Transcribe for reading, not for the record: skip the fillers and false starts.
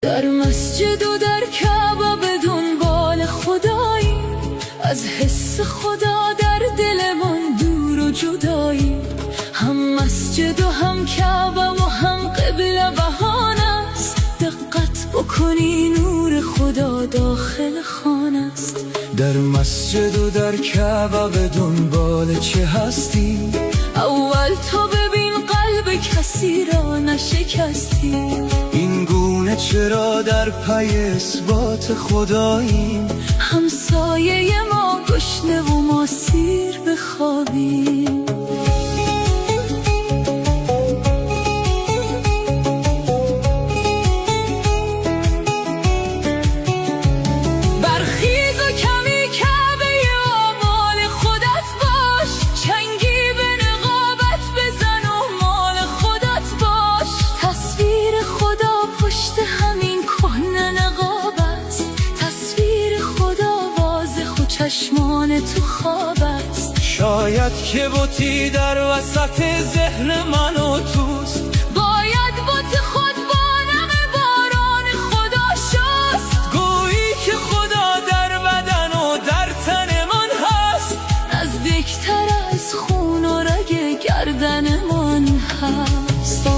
در مسجد و در کعبه به دنبال خداییم، از حس خدا در دلمان دور و جداییم. هم مسجد و هم کعبه و هم قبله بهانه است، دقت بکنی نور خدا داخل خانه است. در مسجد و در کعبه به دنبال چه هستی؟ اول تو ببین قلب کسی را نشکستی. این گونه چرا در پی اثبات خداییم؟ همسایه ما گشنه و ما سیر بخوابیم. برخیز و کمی کعبه آمال خودت باش، چنگی به رقابت بزن و مال خودت باش. تصویر خدا پشت همین کهنه نقاب است، تصویر خدا واضح و چشمان تو خواب است. شاید که بتی در وسط ذهن من و توست، باید بت خود با نم باران خدا شست. گویی که خدا در بدن و در تن من هست، نزدیکتر از خون و رگ گردن من هست.